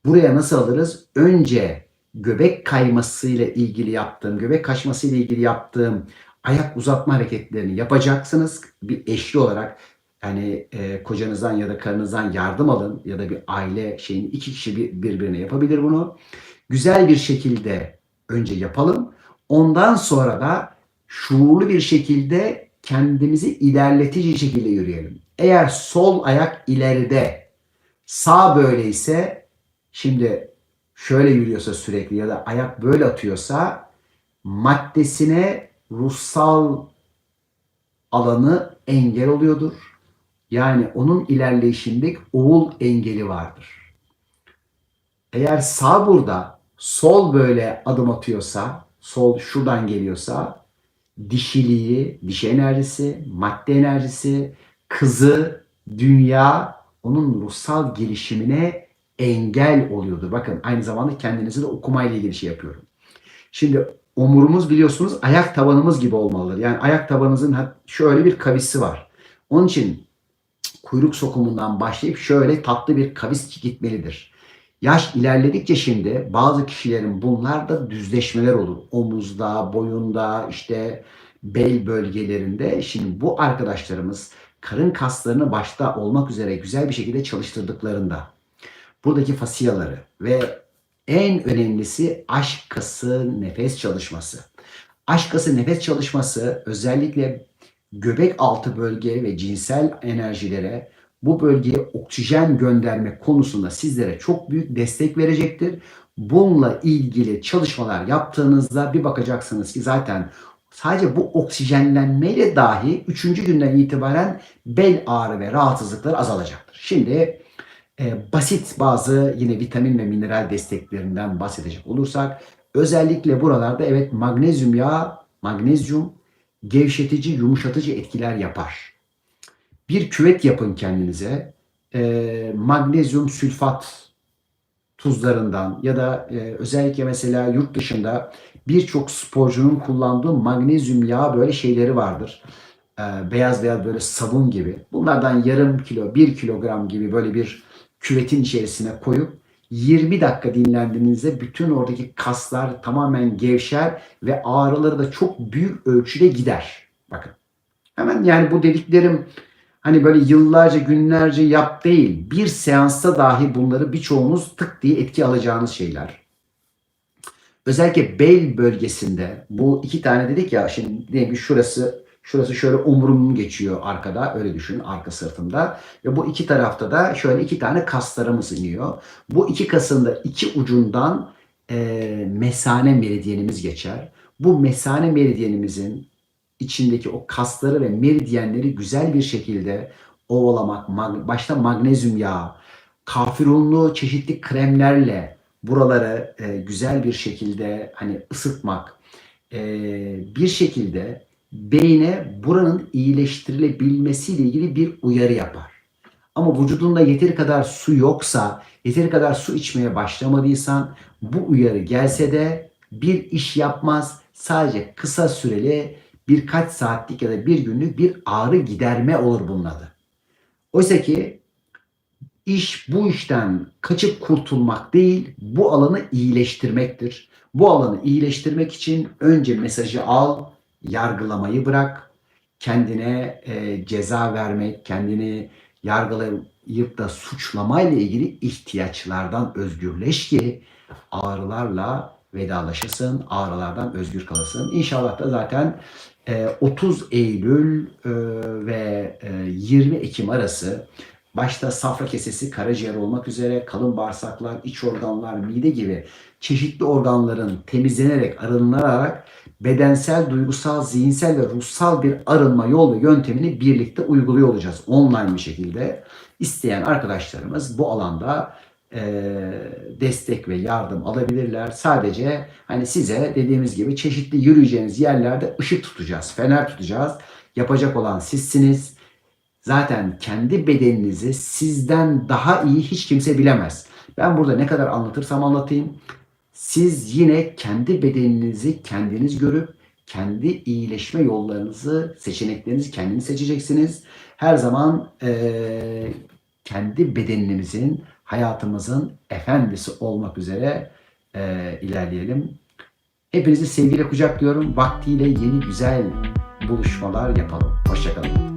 buraya nasıl alırız? Önce göbek kaymasıyla ilgili yaptığım, göbek kaçmasıyla ilgili yaptığım ayak uzatma hareketlerini yapacaksınız. Bir eşli olarak yani kocanızdan ya da karınızdan yardım alın ya da bir aile şeyini iki kişi birbirine yapabilir bunu. Güzel bir şekilde önce yapalım. Ondan sonra da şuurlu bir şekilde kendimizi ilerletici şekilde yürüyelim. Eğer sol ayak ileride, sağ böyleyse şimdi şöyle yürüyorsa sürekli ya da ayak böyle atıyorsa maddesine ruhsal alanı engel oluyordur. Yani onun ilerleyişinde oğul engeli vardır. Eğer sağ burada, sol böyle adım atıyorsa, sol şuradan geliyorsa dişiliği, dişi enerjisi, madde enerjisi, kızı, dünya onun ruhsal gelişimine engel oluyordur. Bakın aynı zamanda kendinizi de okumayla ilgili şey yapıyorum. Şimdi omurumuz biliyorsunuz ayak tabanımız gibi olmalıdır. Yani ayak tabanınızın şöyle bir kavisi var. Onun için kuyruk sokumundan başlayıp şöyle tatlı bir kavis gitmelidir. Yaş ilerledikçe şimdi bazı kişilerin bunlarda düzleşmeler olur. Omuzda, boyunda, işte bel bölgelerinde. Şimdi bu arkadaşlarımız karın kaslarını başta olmak üzere güzel bir şekilde çalıştırdıklarında buradaki fasyaları ve en önemlisi aşk kası nefes çalışması. Aşk kası nefes çalışması özellikle göbek altı bölge ve cinsel enerjilere bu bölgeye oksijen gönderme konusunda sizlere çok büyük destek verecektir. Bununla ilgili çalışmalar yaptığınızda bir bakacaksınız ki zaten sadece bu oksijenlenmeyle dahi 3. günden itibaren bel ağrı ve rahatsızlıkları azalacaktır. Şimdi basit bazı yine vitamin ve mineral desteklerinden bahsedecek olursak özellikle buralarda evet magnezyum yağı, magnezyum gevşetici, yumuşatıcı etkiler yapar. Bir küvet yapın kendinize. Magnezyum sülfat tuzlarından ya da özellikle mesela yurt dışında birçok sporcunun kullandığı magnezyum yağı böyle şeyleri vardır. Beyaz beyaz böyle sabun gibi. Bunlardan yarım kilo, 1 kilogram gibi böyle bir küvetin içerisine koyup 20 dakika dinlendiğinizde bütün oradaki kaslar tamamen gevşer ve ağrıları da çok büyük ölçüde gider. Bakın. Hemen yani bu dediklerim hani böyle yıllarca günlerce yap değil. Bir seansta dahi bunları birçoğunuz tık diye etki alacağınız şeyler. Özellikle bel bölgesinde bu iki tane dedik ya şimdi diyelim ki şurası şöyle omurum geçiyor arkada öyle düşün arka sırtımda ve bu iki tarafta da şöyle iki tane kaslarımız iniyor. Bu iki kasın da iki ucundan mesane meridyenimiz geçer. Bu mesane meridyenimizin içindeki o kasları ve meridyenleri güzel bir şekilde ovalamak, başta magnezyum yağı, kafirunlu çeşitli kremlerle buraları güzel bir şekilde hani ısıtmak, bir şekilde beyne buranın iyileştirilebilmesiyle ilgili bir uyarı yapar. Ama vücudunda yeteri kadar su yoksa, yeteri kadar su içmeye başlamadıysan bu uyarı gelse de bir iş yapmaz. Sadece kısa süreli birkaç saatlik ya da bir günlük bir ağrı giderme olur bunun adı. Oysa ki İş bu işten kaçıp kurtulmak değil, bu alanı iyileştirmektir. Bu alanı iyileştirmek için önce mesajı al, yargılamayı bırak, kendine ceza vermek, kendini yargılayıp da suçlamayla ilgili ihtiyaçlardan özgürleş ki ağrılarla vedalaşırsın, ağrılardan özgür kalırsın. İnşallah da zaten 30 Eylül ve 20 Ekim arası başta safra kesesi, karaciğer olmak üzere kalın bağırsaklar, iç organlar, mide gibi çeşitli organların temizlenerek, arınılarak bedensel, duygusal, zihinsel ve ruhsal bir arınma yol ve yöntemini birlikte uyguluyor olacağız. Online bir şekilde. İsteyen arkadaşlarımız bu alanda destek ve yardım alabilirler. Sadece hani size dediğimiz gibi çeşitli yürüyeceğiniz yerlerde ışık tutacağız, fener tutacağız. Yapacak olan sizsiniz. Zaten kendi bedeninizi sizden daha iyi hiç kimse bilemez. Ben burada ne kadar anlatırsam anlatayım, siz yine kendi bedeninizi kendiniz görüp kendi iyileşme yollarınızı, seçeneklerinizi kendiniz seçeceksiniz. Her zaman kendi bedenimizin, hayatımızın efendisi olmak üzere ilerleyelim. Hepinizi sevgiyle kucaklıyorum. Vaktiyle yeni güzel buluşmalar yapalım. Hoşça kalın.